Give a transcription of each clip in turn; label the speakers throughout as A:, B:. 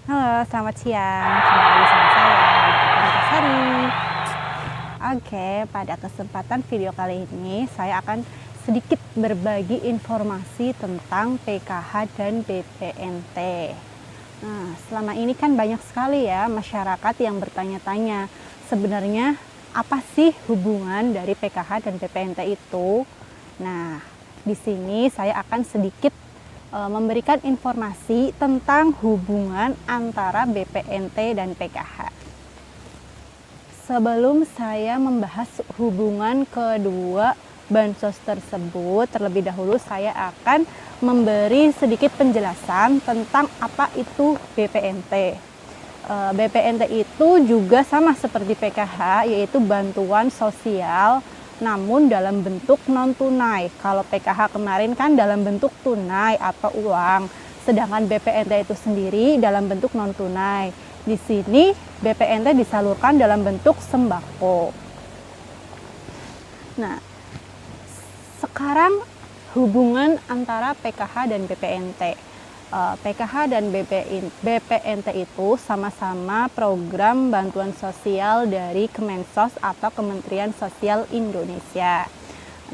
A: Halo, selamat siang. Jumpa lagi sama saya, Antasari. Oke, pada kesempatan video kali ini saya akan sedikit berbagi informasi tentang PKH dan BPNT. Nah, selama ini kan banyak sekali ya masyarakat yang bertanya-tanya, sebenarnya apa sih hubungan dari PKH dan BPNT itu? Nah, di sini saya akan sedikit memberikan informasi tentang hubungan antara BPNT dan PKH. Sebelum saya membahas hubungan kedua bansos tersebut, terlebih dahulu saya akan memberi sedikit penjelasan tentang apa itu BPNT. BPNT itu juga sama seperti PKH, yaitu bantuan sosial namun dalam bentuk non tunai. Kalau PKH kemarin kan dalam bentuk tunai atau uang, sedangkan BPNT itu sendiri dalam bentuk non tunai. Di sini BPNT disalurkan dalam bentuk sembako. Nah, sekarang hubungan antara PKH dan BPNT. PKH dan BPNT itu sama-sama program bantuan sosial dari Kemensos atau Kementerian Sosial Indonesia.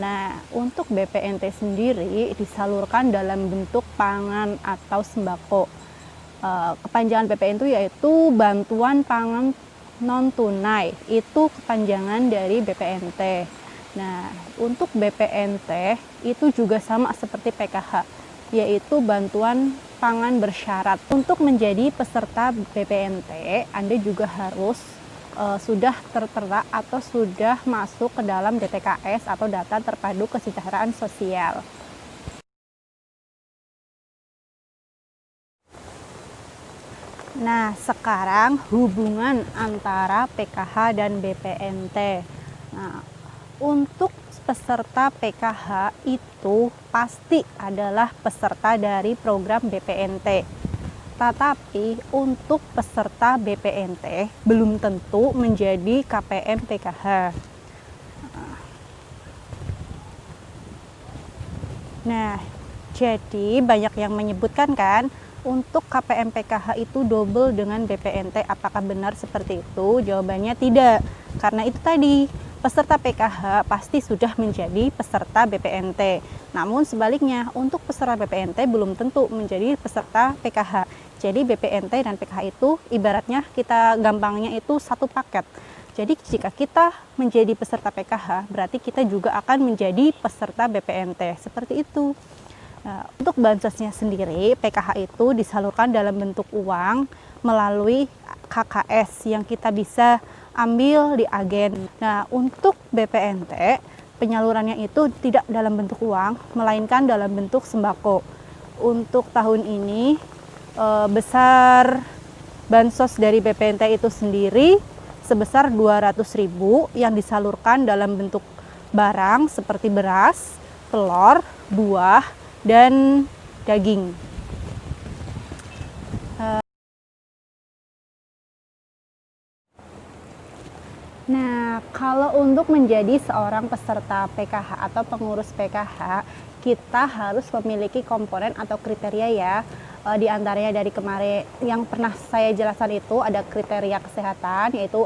A: Nah, untuk BPNT sendiri disalurkan dalam bentuk pangan atau sembako. Kepanjangan BPNT itu yaitu bantuan pangan non tunai, itu kepanjangan dari BPNT. Nah, untuk BPNT itu juga sama seperti PKH, yaitu bantuan pangan bersyarat. Untuk menjadi peserta BPNT, Anda juga harus sudah tertera atau sudah masuk ke dalam DTKS atau Data Terpadu Kesejahteraan Sosial. Nah, sekarang hubungan antara PKH dan BPNT. Nah, untuk peserta PKH itu pasti adalah peserta dari program BPNT. Tetapi untuk peserta BPNT belum tentu menjadi KPM PKH. Nah, jadi banyak yang menyebutkan kan untuk KPM PKH itu double dengan BPNT. Apakah benar seperti itu? Jawabannya tidak. Karena itu tadi, peserta PKH pasti sudah menjadi peserta BPNT. Namun sebaliknya, untuk peserta BPNT belum tentu menjadi peserta PKH. Jadi BPNT dan PKH itu ibaratnya kita gampangnya itu satu paket. Jadi jika kita menjadi peserta PKH, berarti kita juga akan menjadi peserta BPNT. Seperti itu. Nah, untuk bansosnya sendiri, PKH itu disalurkan dalam bentuk uang melalui KKS yang kita bisa ambil di agen. Nah, untuk BPNT, penyalurannya itu tidak dalam bentuk uang, melainkan dalam bentuk sembako. Untuk tahun ini, besar bansos dari BPNT itu sendiri sebesar 200.000 yang disalurkan dalam bentuk barang seperti beras, telur, buah, dan daging. Nah, kalau untuk menjadi seorang peserta PKH atau pengurus PKH, kita harus memiliki komponen atau kriteria ya. Di antaranya dari kemarin yang pernah saya jelaskan itu ada kriteria kesehatan, yaitu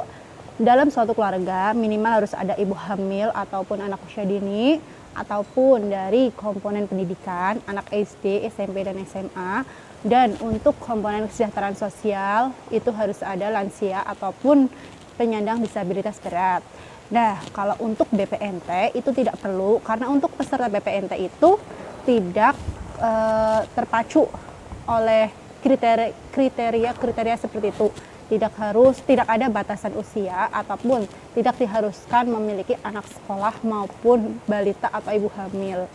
A: dalam suatu keluarga minimal harus ada ibu hamil ataupun anak usia dini, ataupun dari komponen pendidikan, anak SD, SMP, dan SMA. Dan untuk komponen kesejahteraan sosial itu harus ada lansia ataupun penyandang disabilitas berat. Nah, kalau untuk BPNT itu tidak perlu, karena untuk peserta BPNT itu tidak terpacu oleh kriteria seperti itu. Tidak ada batasan usia ataupun tidak diharuskan memiliki anak sekolah maupun balita atau ibu hamil.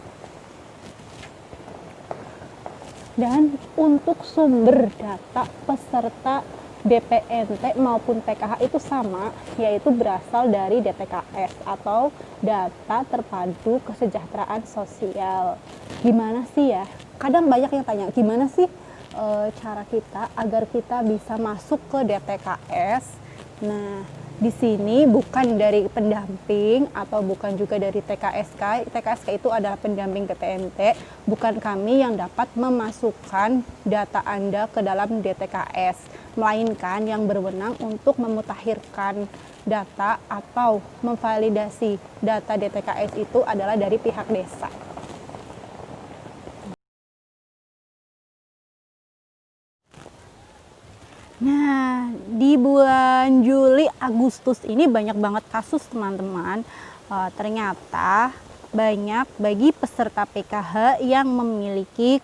A: Dan untuk sumber data peserta BPNT maupun PKH itu sama, yaitu berasal dari DTKS atau Data Terpadu Kesejahteraan Sosial. Gimana sih ya? Kadang banyak yang tanya, gimana sih cara kita agar kita bisa masuk ke DTKS? Nah, Di sini bukan dari pendamping atau bukan juga dari TKSK. TKSK itu adalah pendamping BPNT, bukan kami yang dapat memasukkan data Anda ke dalam DTKS, melainkan yang berwenang untuk memutakhirkan data atau memvalidasi data DTKS itu adalah dari pihak desa. Nah, di bulan Juli Agustus ini banyak banget kasus teman-teman. Ternyata banyak bagi peserta PKH yang memiliki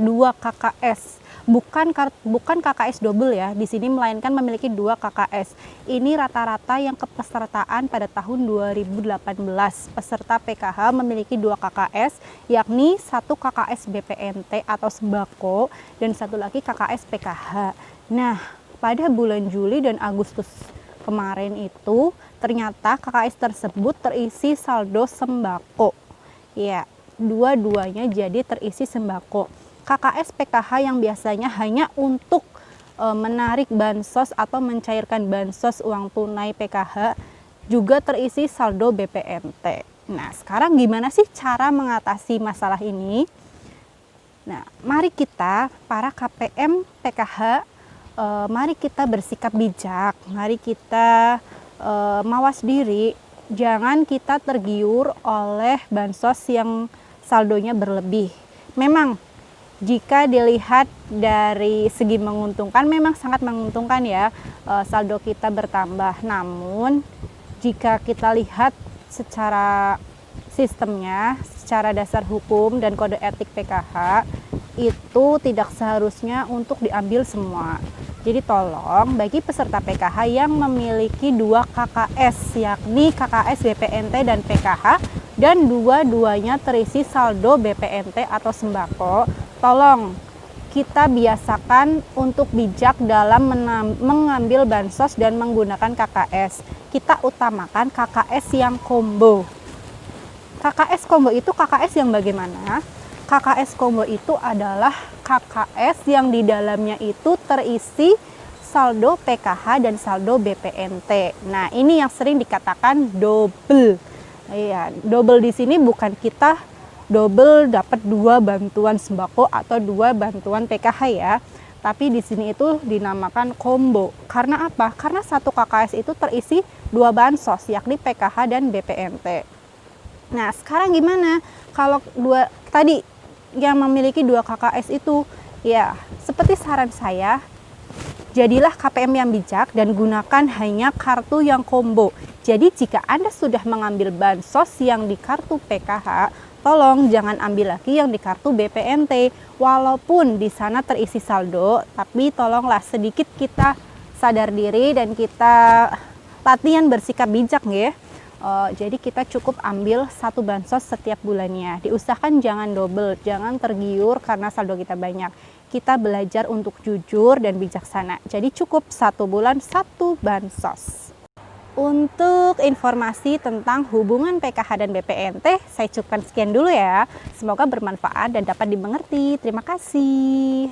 A: 2 KKS. Bukan KKS double ya, di sini melainkan memiliki 2 KKS. Ini rata-rata yang kepesertaan pada tahun 2018. Peserta PKH memiliki 2 KKS, yakni 1 KKS BPNT atau sembako dan 1 lagi KKS PKH. Nah, pada bulan Juli dan Agustus kemarin itu ternyata KKS tersebut terisi saldo sembako. Ya, dua-duanya jadi terisi sembako. KKS PKH yang biasanya hanya untuk menarik bansos atau mencairkan bansos uang tunai PKH juga terisi saldo BPNT. Nah, sekarang gimana sih cara mengatasi masalah ini? Nah, mari kita para KPM PKH mari kita bersikap bijak, mari kita mawas diri, jangan kita tergiur oleh bansos yang saldonya berlebih. Memang jika dilihat dari segi menguntungkan, memang sangat menguntungkan ya, saldo kita bertambah. Namun jika kita lihat secara sistemnya, secara dasar hukum dan kode etik PKH, itu tidak seharusnya untuk diambil semua. Jadi tolong bagi peserta PKH yang memiliki 2 KKS, yakni KKS BPNT dan PKH, dan dua-duanya terisi saldo BPNT atau sembako, tolong kita biasakan untuk bijak dalam mengambil bansos dan menggunakan KKS. Kita utamakan KKS yang combo. KKS combo itu KKS yang bagaimana? KKS combo itu adalah KKS yang di dalamnya itu terisi saldo PKH dan saldo BPNT. Nah, ini yang sering dikatakan double. Iya, double di sini bukan kita double dapat 2 bantuan sembako atau 2 bantuan PKH ya. Tapi di sini itu dinamakan combo. Karena apa? Karena satu KKS itu terisi 2 bansos, yakni PKH dan BPNT. Nah, sekarang gimana? Kalau tadi yang memiliki 2 KKS itu, ya seperti saran saya, jadilah KPM yang bijak dan gunakan hanya kartu yang combo. Jadi jika Anda sudah mengambil bansos yang di kartu PKH, tolong jangan ambil lagi yang di kartu BPNT. Walaupun di sana terisi saldo, tapi tolonglah sedikit kita sadar diri dan kita latihan bersikap bijak ya. Jadi kita cukup ambil 1 bansos setiap bulannya. Diusahakan jangan double, jangan tergiur karena saldo kita banyak. Kita belajar untuk jujur dan bijaksana. Jadi cukup 1 bulan 1 bansos. Untuk informasi tentang hubungan PKH dan BPNT, saya cukupkan sekian dulu ya. Semoga bermanfaat dan dapat dimengerti. Terima kasih.